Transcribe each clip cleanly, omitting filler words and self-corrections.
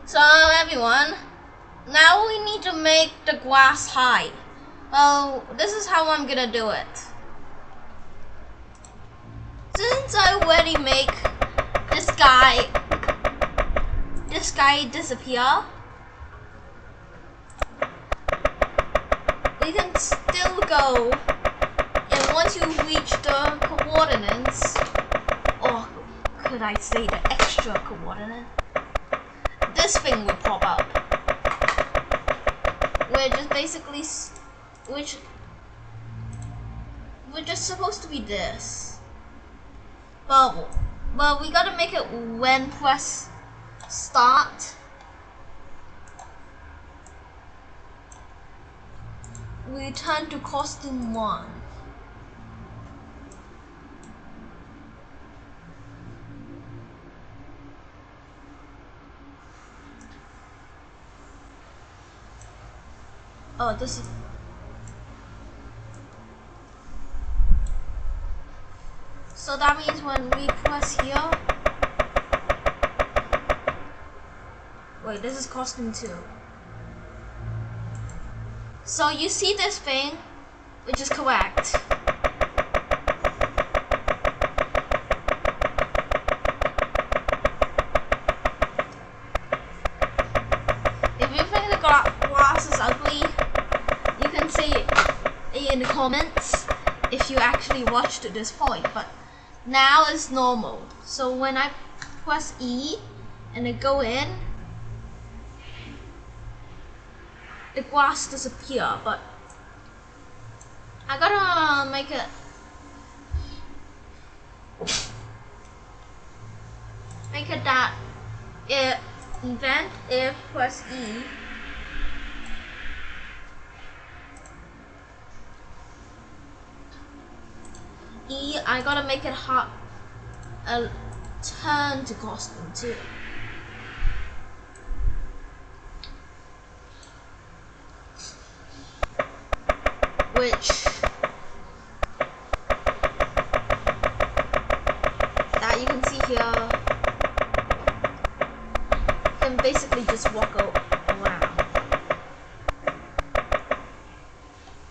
So everyone, now we need to make the grass high. Well, this is how I'm gonna do it. Since I already make this guy disappear, we can still go, and once you reach the coordinates, or could I say the extra coordinate, this thing will pop up. We're just basically, we're just supposed to be this. But we gotta make it when press start. We turn to costume 1. Oh, this is. So that means when we press here. Wait, this is costume 2. So you see this thing, which is correct. If you think the glass is ugly, you can say it in the comments if you actually watched to this point, but now it's normal. So when I press E and I go in, the grass disappear, but I gotta make it that event if press E, I gotta make it hot turn to costume 2. Which that you can see here, you can basically just walk around.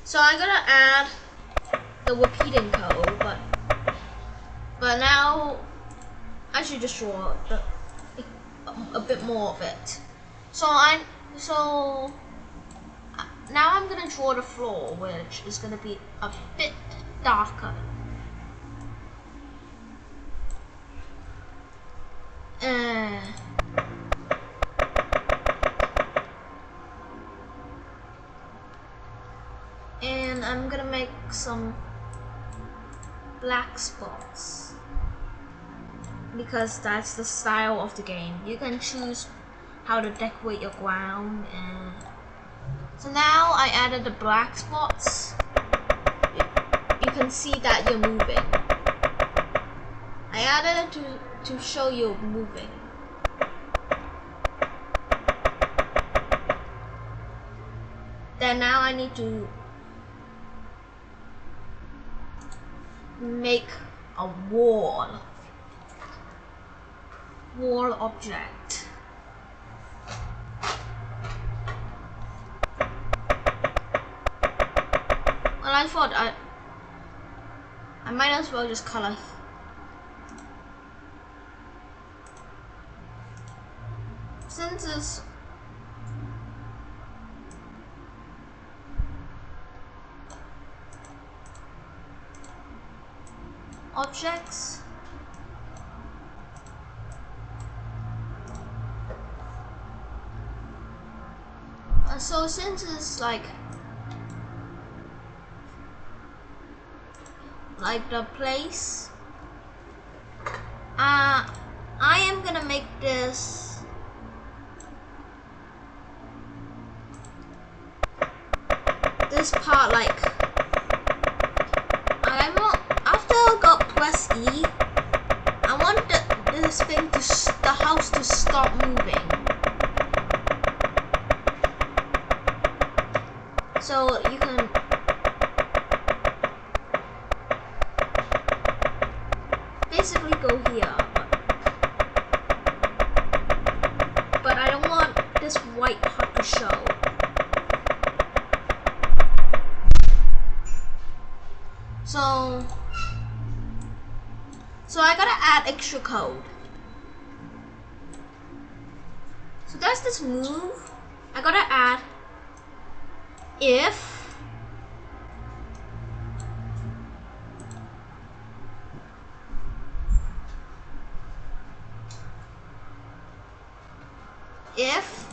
So I'm gonna add the repeating code, but now I should just draw a bit more of it. So now I'm gonna draw the floor, which is gonna be a bit darker. And I'm gonna make some black spots because that's the style of the game. You can choose how to decorate your ground. And so now I added the black spots. You can see that you're moving. I added it to show you moving. Then now I need to make a wall object. Well, I thought I might as well just color. Since it's objects, so since it's like the place, I am gonna make this part like after I got press E, I want this thing the house to stop moving. So you can basically go here, but I don't want this white part to show. So I gotta add extra code. So there's this move. I gotta add if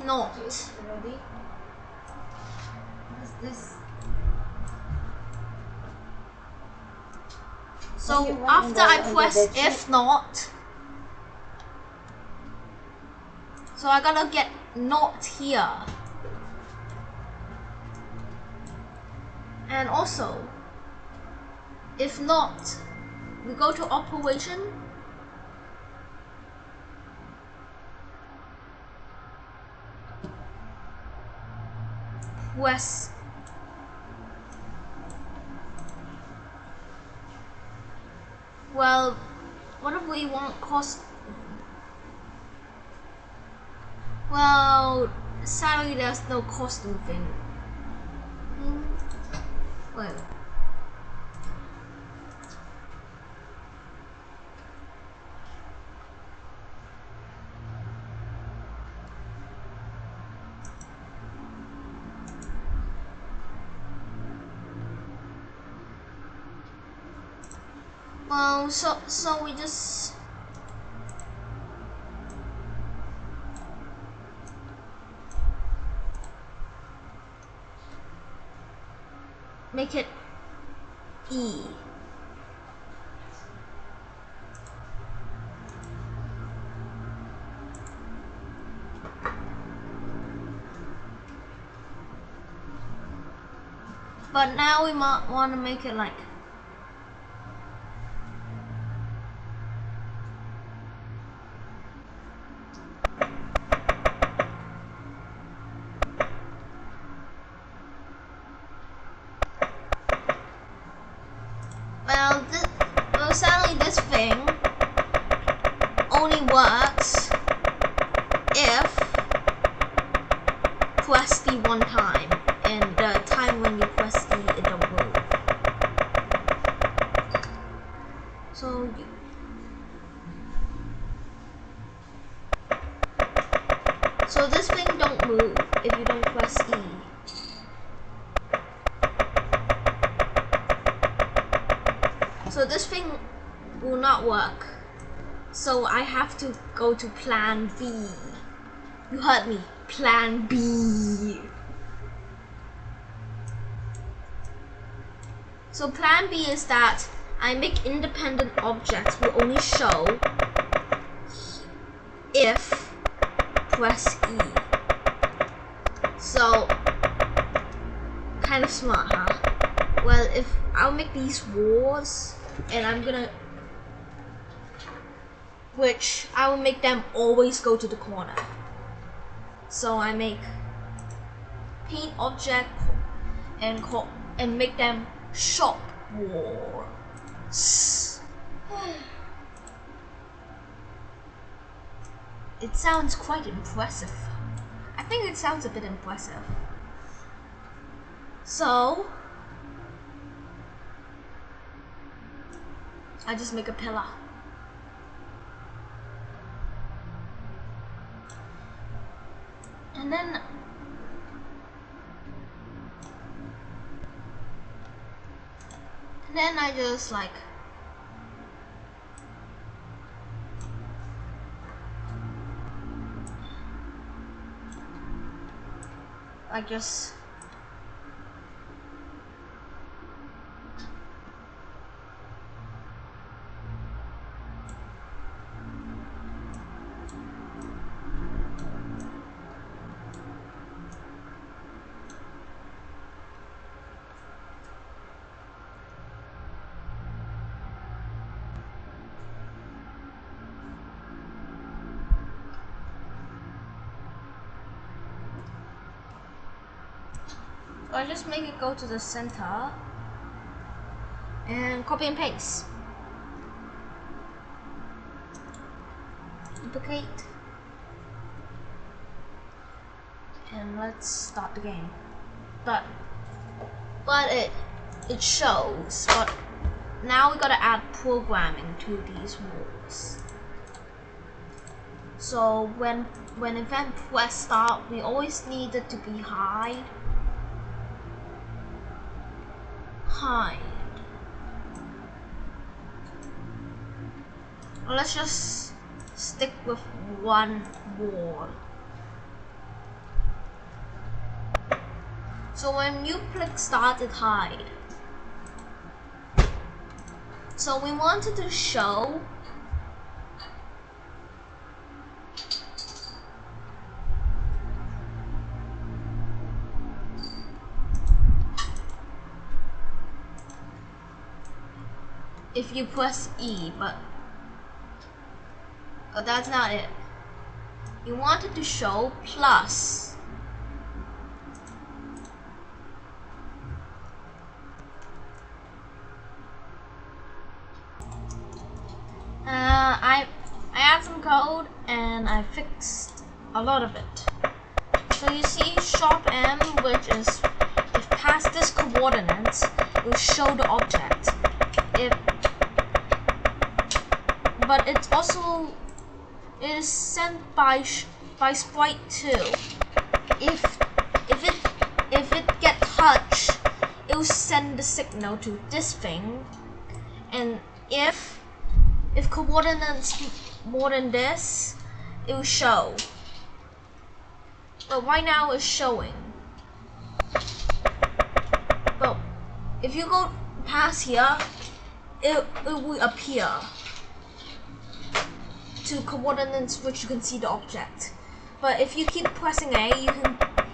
not. Ready? What's this? So after I press if not, so I gotta get not here. And also, if not, we go to operation. Press well, what if we want cost? Well, sadly there's no costume thing. Wait. Well, so we just make it E. But now we might want to make it like well, sadly this thing only works if press D one time, and the time when you press D it don't move. So this thing don't move if you don't press E. So this thing will not work. So I have to go to plan B. You heard me, plan B. So plan B is that I make independent objects will only show if press E. So kind of smart, huh? Well, if I'll make these walls, and I'm gonna, which I will make them always go to the corner. So I make paint object and make them shop walls. It sounds quite impressive. I think it sounds a bit impressive. So I just make a pillar. And then I just like make it go to the center and copy and paste. Duplicate. and let's start the game. But it shows. But now we gotta add programming to these walls. So when event press start, we always need it to be hide. Let's just stick with one wall. So when you click start, it hide. So we wanted to show if you press E, but that's not it. You wanted to show plus. I add some code and I fixed a lot of it. So you see sharp M, which is if past this coordinates, it will show the object. But it's also is sent by sprite too. If it get touched, it will send the signal to this thing, and if coordinates more than this, it will show. But right now it's showing. But if you go past here, it will appear to coordinates which you can see the object. But if you keep pressing A,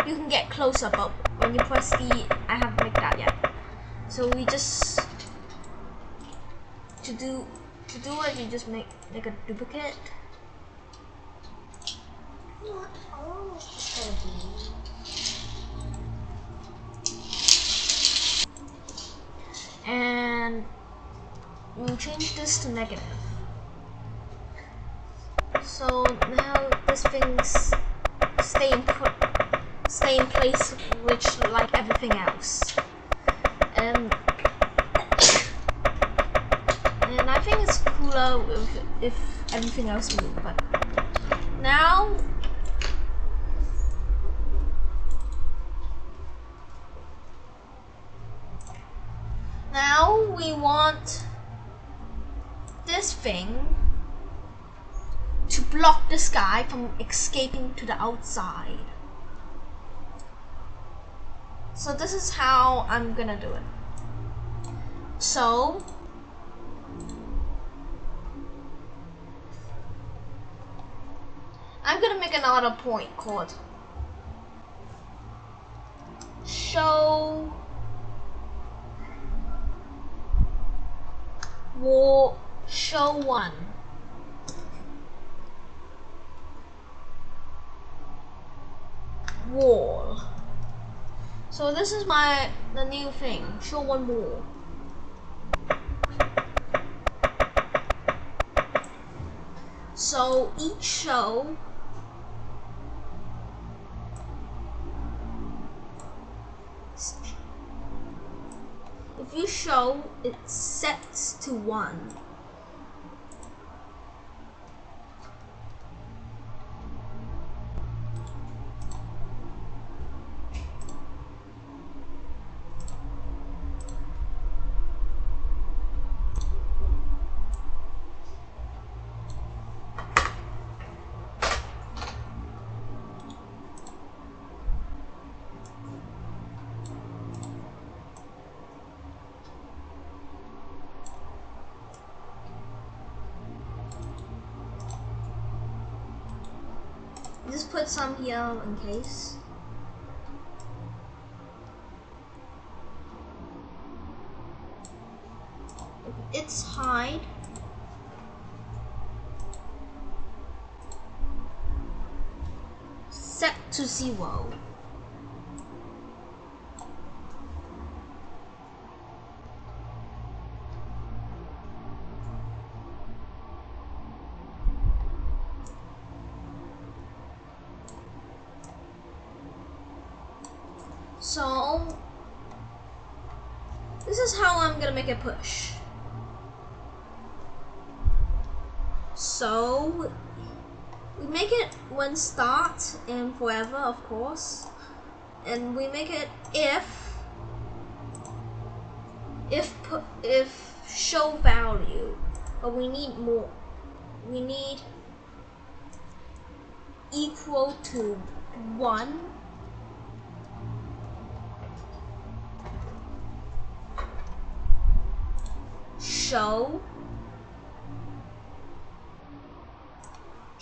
you can get closer. But when you press E, I haven't made that yet. So we just to do it, you just make a duplicate. What? Oh, it's gonna be. And we'll change this to negative. So now this thing's stay in place, which like everything else. And I think it's cooler if everything else moves. But now we want this thing to block this guy from escaping to the outside. So this is how I'm gonna do it. So I'm gonna make another point called show one. Wall. So this is the new thing. Show one wall. So each show if you show, it sets to 1. Just put some here in case. It's hide. Set to 0. So this is how I'm gonna make it push. So we make it when start and forever, of course, and we make it if show value, but we need more. We need equal to 1. Show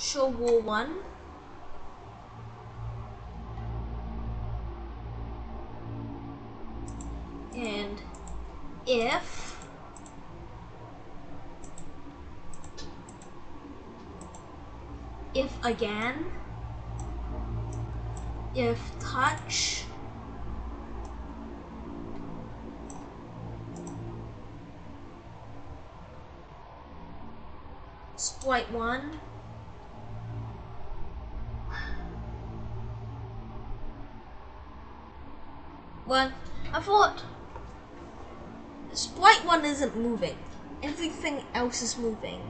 wall 1. And if again, if touch sprite 1, well, I thought sprite 1 isn't moving, everything else is moving.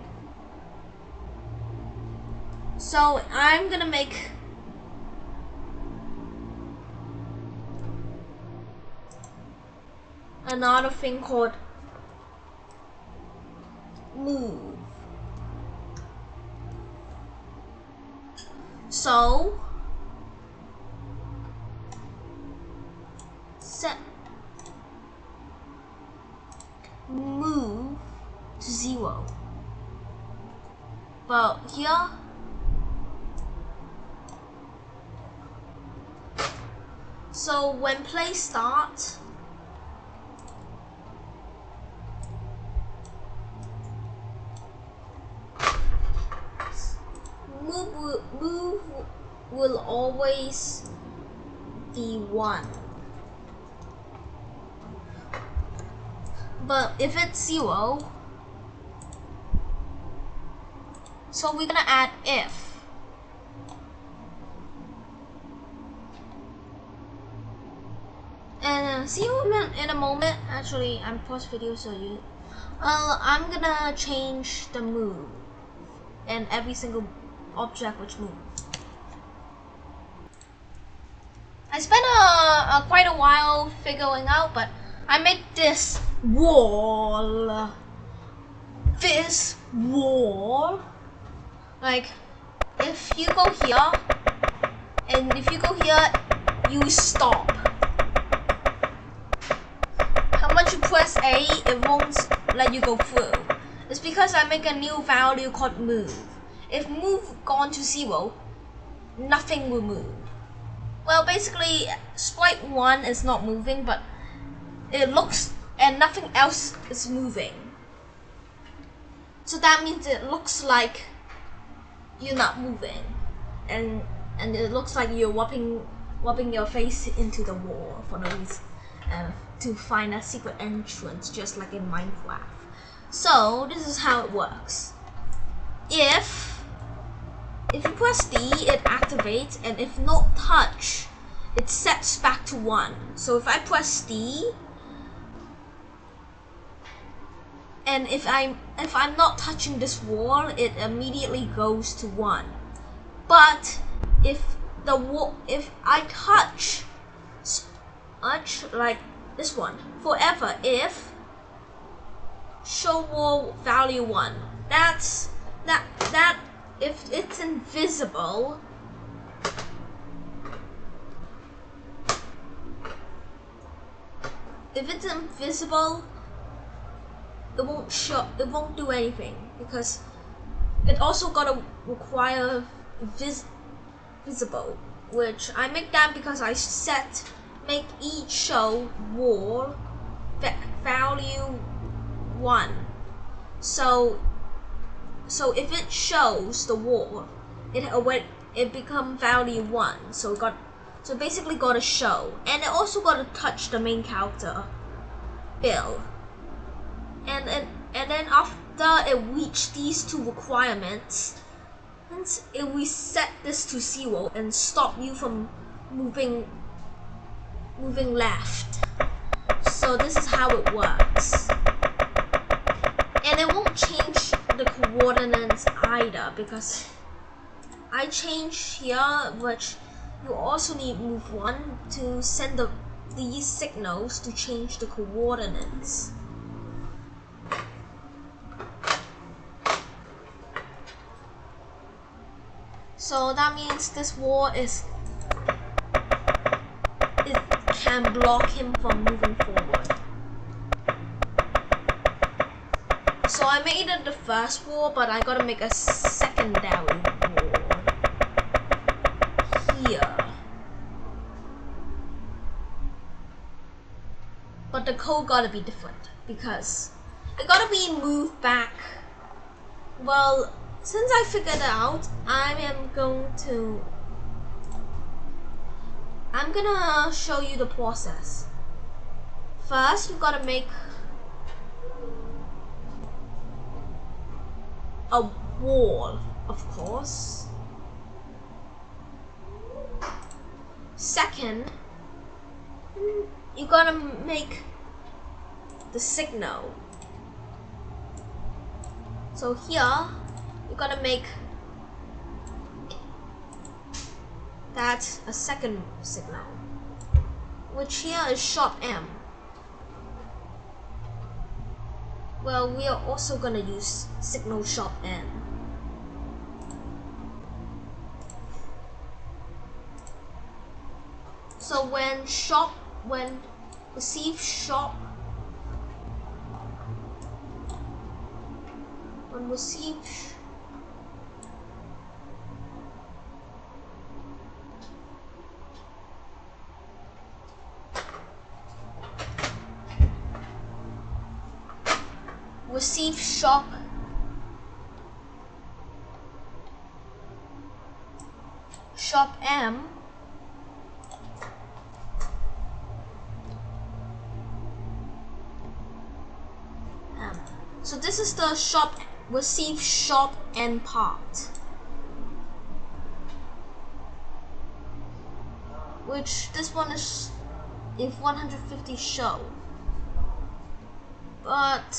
So I'm gonna make another thing called move. So set move to 0. But here so when play starts, move will always be 1. But if it's 0, so we're gonna add if. And see you in a moment. Actually, I'm pause video so you. I'm gonna change the move and every single object which moves. I spent quite a while figuring out, but I make this wall. This wall, like if you go here, and if you go here, you stop. How much you press A, it won't let you go through. It's because I make a new value called move. If move gone to 0, nothing will move. Well, basically, sprite 1 is not moving, but it looks, and nothing else is moving. So that means it looks like you're not moving, and it looks like you're whopping your face into the wall for no reason, to find a secret entrance, just like in Minecraft. So this is how it works. If you press D, it activates, and if not touch, it sets back to 1. So if I press D, and if I'm not touching this wall, it immediately goes to 1. But if I touch like this one forever, if show wall value 1, that if it's invisible, it won't show, it won't do anything, because it also gotta require visible, which I make that because I make each show wall value 1. So if it shows the wall, it become value 1. So basically got to show, and it also got to touch the main character, Bill. And then after it reached these 2 requirements, it reset this to 0 and stop you from moving moving left. So this is how it works. And it won't change the coordinates either because I changed here, which you also need move 1 to send these signals to change the coordinates. So that means this wall it can block him from moving forward. So I made it the first wall, but I gotta make a secondary wall here. But the code gotta be different because it gotta be moved back. Well, since I figured it out, I'm gonna show you the process. First, we gotta make a wall, of course. Second, you gotta make the signal. So here, you gotta make that a second signal, which here is sharp M. Well, we are also gonna use signal sharp N. So when receive sharp, when receive sharp M, so this is the receive sharp N part, which this one is if 150 show, but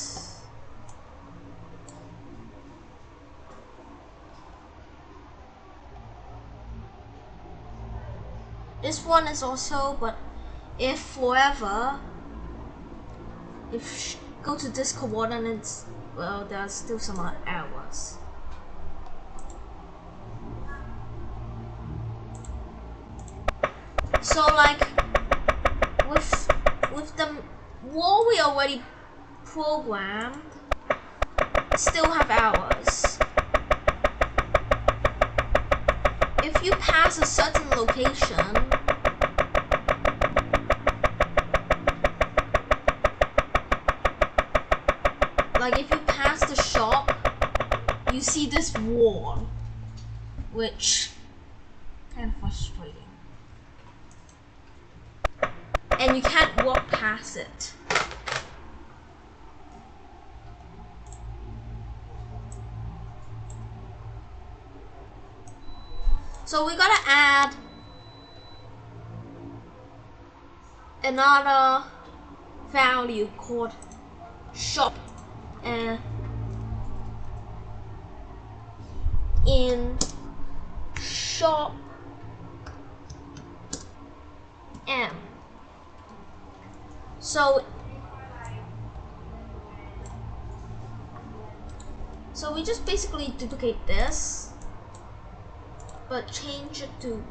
this one is also, but if forever, if go to this coordinates, well, there's still some errors. So like with the wall we already programmed, still have errors. If you pass a certain location, like if you pass the shop, you see this wall, which kind of frustrating. And you can't walk past it. So we gotta add another value called shop in shop M. So we just basically duplicate this, but change it to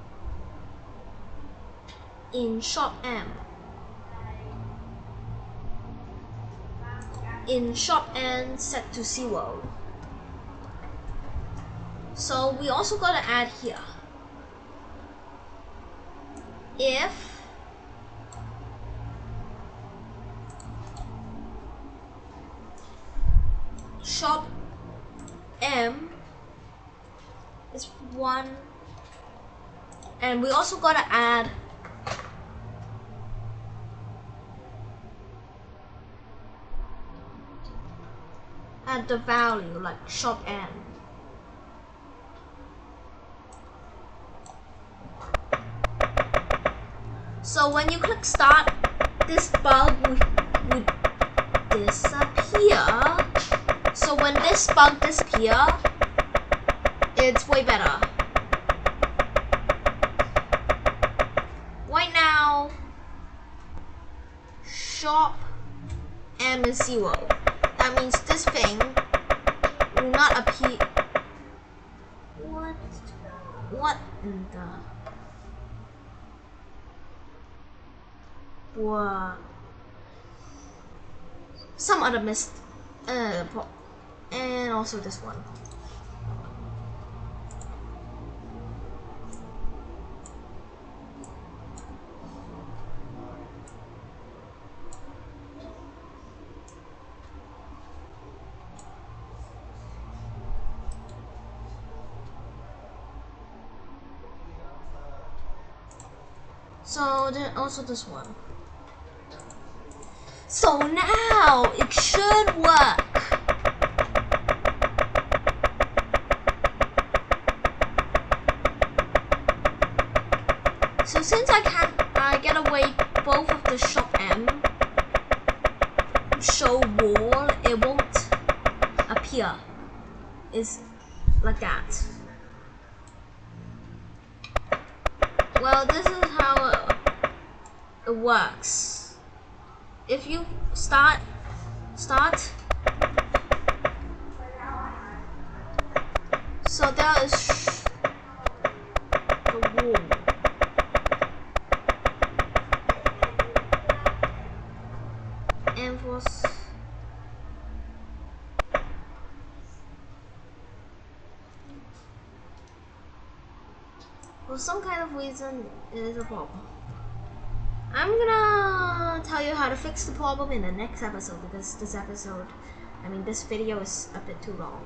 in shop M. In shop N set to 0. So we also gotta add here. If shop M is 1, and we also gotta add the value like shop N. So when you click start, this bug would disappear. So when this bug disappears, it's way better. Right now, shop M is 0. That means this thing will not appear. What in the? What? Some other missed. And also this one. So then also this one. So now it should work. So since I get away both of the shop M show wall, it won't appear. It's like that. Well, this is how it works. If you start, so there is the wall. And for some kind of reason, it is a problem. I'm gonna tell you how to fix the problem in the next episode because this video is a bit too long.